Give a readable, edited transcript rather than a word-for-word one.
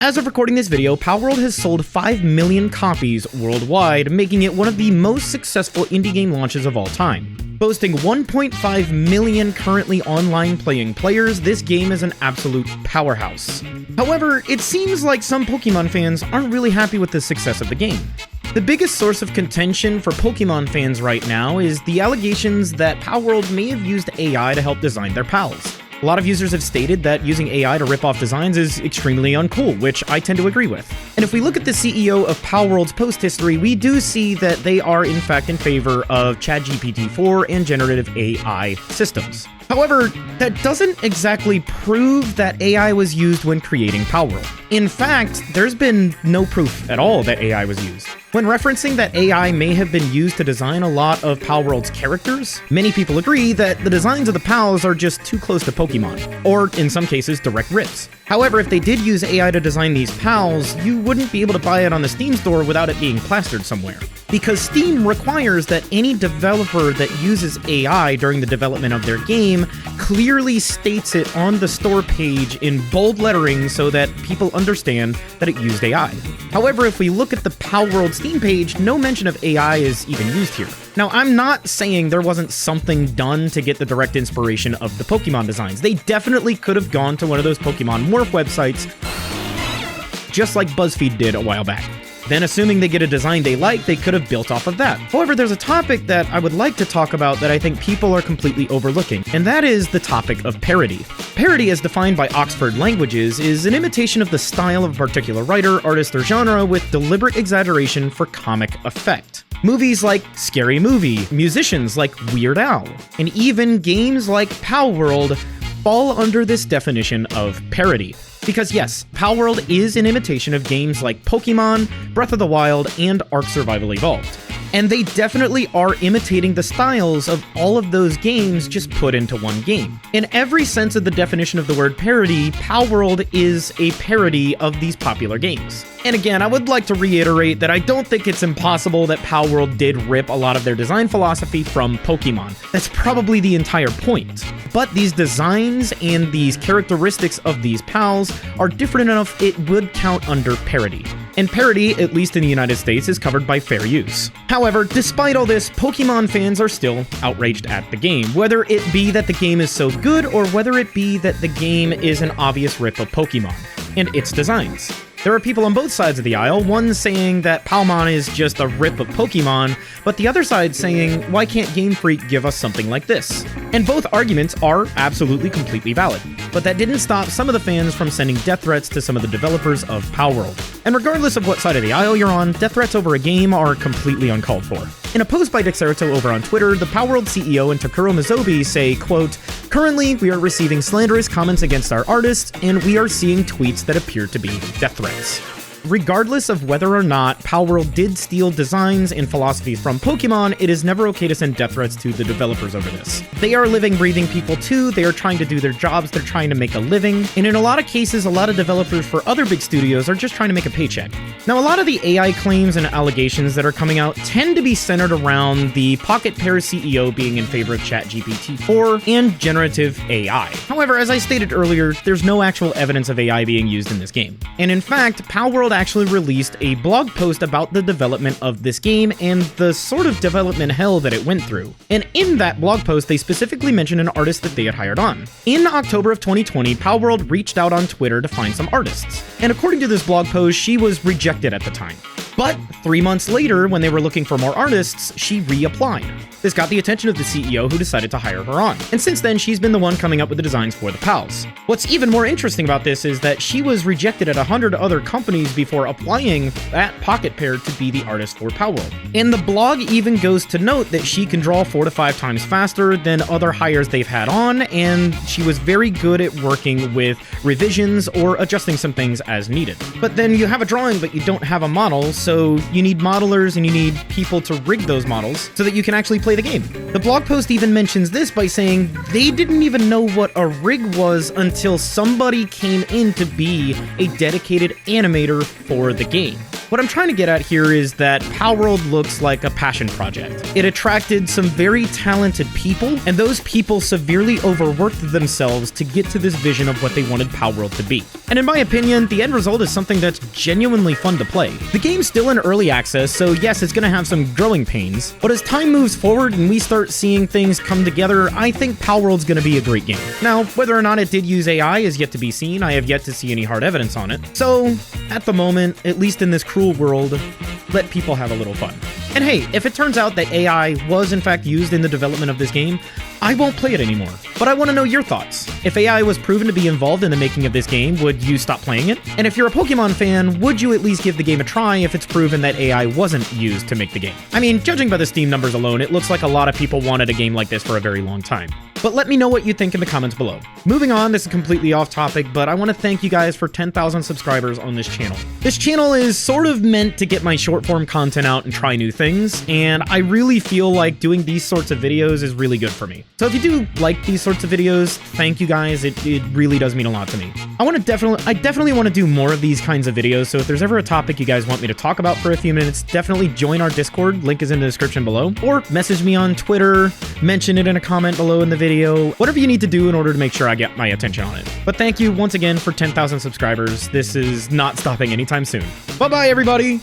As of recording this video, Palworld has sold 5 million copies worldwide, making it one of the most successful indie game launches of all time. Boasting 1.5 million currently online playing players, this game is an absolute powerhouse. However, it seems like some Pokemon fans aren't really happy with the success of the game. The biggest source of contention for Pokemon fans right now is the allegations that Palworld may have used AI to help design their pals. A lot of users have stated that using AI to rip off designs is extremely uncool, which I tend to agree with. And if we look at the CEO of Palworld's post history, we do see that they are in fact in favor of ChatGPT-4 and generative AI systems. However, that doesn't exactly prove that AI was used when creating Palworld. In fact, there's been no proof at all that AI was used. When referencing that AI may have been used to design a lot of Palworld's characters, many people agree that the designs of the pals are just too close to Pokemon, or in some cases, direct rips. However, if they did use AI to design these pals, you wouldn't be able to buy it on the Steam store without it being plastered somewhere. Because Steam requires that any developer that uses AI during the development of their game clearly states it on the store page in bold lettering so that people understand that it used AI. However, if we look at the Palworld Steam page, no mention of AI is even used here. Now, I'm not saying there wasn't something done to get the direct inspiration of the Pokemon designs. They definitely could have gone to one of those Pokemon Morph websites, just like BuzzFeed did a while back. Then, assuming they get a design they like, they could have built off of that. However, there's a topic that I would like to talk about that I think people are completely overlooking, and that is the topic of parody. Parody, as defined by Oxford Languages, is an imitation of the style of a particular writer, artist, or genre with deliberate exaggeration for comic effect. Movies like Scary Movie, musicians like Weird Al, and even games like Palworld fall under this definition of parody. Because yes, Palworld is an imitation of games like Pokemon, Breath of the Wild, and Ark Survival Evolved. And they definitely are imitating the styles of all of those games just put into one game. In every sense of the definition of the word parody, Palworld is a parody of these popular games. And again, I would like to reiterate that I don't think it's impossible that Palworld did rip a lot of their design philosophy from Pokemon. That's probably the entire point. But these designs and these characteristics of these pals are different enough it would count under parody. And parody, at least in the United States, is covered by fair use. However, despite all this, Pokemon fans are still outraged at the game, whether it be that the game is so good or whether it be that the game is an obvious rip of Pokemon and its designs. There are people on both sides of the aisle, one saying that Palmon is just a rip of Pokemon, but the other side saying, why can't Game Freak give us something like this? And both arguments are absolutely completely valid. But that didn't stop some of the fans from sending death threats to some of the developers of Palworld. And regardless of what side of the aisle you're on, death threats over a game are completely uncalled for. In a post by Dexerto over on Twitter, the Palworld CEO and Takuro Mizobi say, quote, "Currently, we are receiving slanderous comments against our artists, and we are seeing tweets that appear to be death threats." Regardless of whether or not Palworld did steal designs and philosophies from Pokemon, it is never okay to send death threats to the developers over this. They are living, breathing people too, they are trying to do their jobs, they're trying to make a living, and in a lot of cases, a lot of developers for other big studios are just trying to make a paycheck. Now, a lot of the AI claims and allegations that are coming out tend to be centered around the Pocket Pair CEO being in favor of ChatGPT-4 and generative AI. However, as I stated earlier, there's no actual evidence of AI being used in this game. And in fact, Palworld actually released a blog post about the development of this game and the sort of development hell that it went through. And in that blog post, they specifically mentioned an artist that they had hired on. In October of 2020, Palworld reached out on Twitter to find some artists. And according to this blog post, she was rejected at the time. But 3 months later, when they were looking for more artists, she reapplied. This got the attention of the CEO, who decided to hire her on. And since then, she's been the one coming up with the designs for the pals. What's even more interesting about this is that she was rejected at 100 other companies before applying at Pocket Pair to be the artist for Palworld. And the blog even goes to note that she can draw 4 to 5 times faster than other hires they've had on, and she was very good at working with revisions or adjusting some things as needed. But then you have a drawing, but you don't have a model, so you need modelers and you need people to rig those models so that you can actually play the game. The blog post even mentions this by saying they didn't even know what a rig was until somebody came in to be a dedicated animator for the game. What I'm trying to get at here is that Palworld looks like a passion project. It attracted some very talented people, and those people severely overworked themselves to get to this vision of what they wanted Palworld to be. And in my opinion, the end result is something that's genuinely fun to play. The game's still in early access, so yes, it's gonna have some growing pains, but as time moves forward and we start seeing things come together, I think Palworld's gonna be a great game. Now, whether or not it did use AI is yet to be seen. I have yet to see any hard evidence on it. So, at the moment, at least in this cruel world, let people have a little fun. And hey, if it turns out that AI was in fact used in the development of this game, I won't play it anymore. But I want to know your thoughts. If AI was proven to be involved in the making of this game, would you stop playing it? And if you're a Pokemon fan, would you at least give the game a try if it's proven that AI wasn't used to make the game? I mean, judging by the Steam numbers alone, it looks like a lot of people wanted a game like this for a very long time. But let me know what you think in the comments below. Moving on, this is completely off topic, but I want to thank you guys for 10,000 subscribers on this channel. This channel is sort of meant to get my short form content out and try new things, and I really feel like doing these sorts of videos is really good for me. So if you do like these sorts of videos, thank you guys. It really does mean a lot to me. I definitely want to do more of these kinds of videos, so if there's ever a topic you guys want me to talk about for a few minutes, definitely join our Discord, link is in the description below, or message me on Twitter, mention it in a comment below in the video, whatever you need to do in order to make sure I get my attention on it. But thank you once again for 10,000 subscribers. This is not stopping anytime soon. Bye-bye, everybody!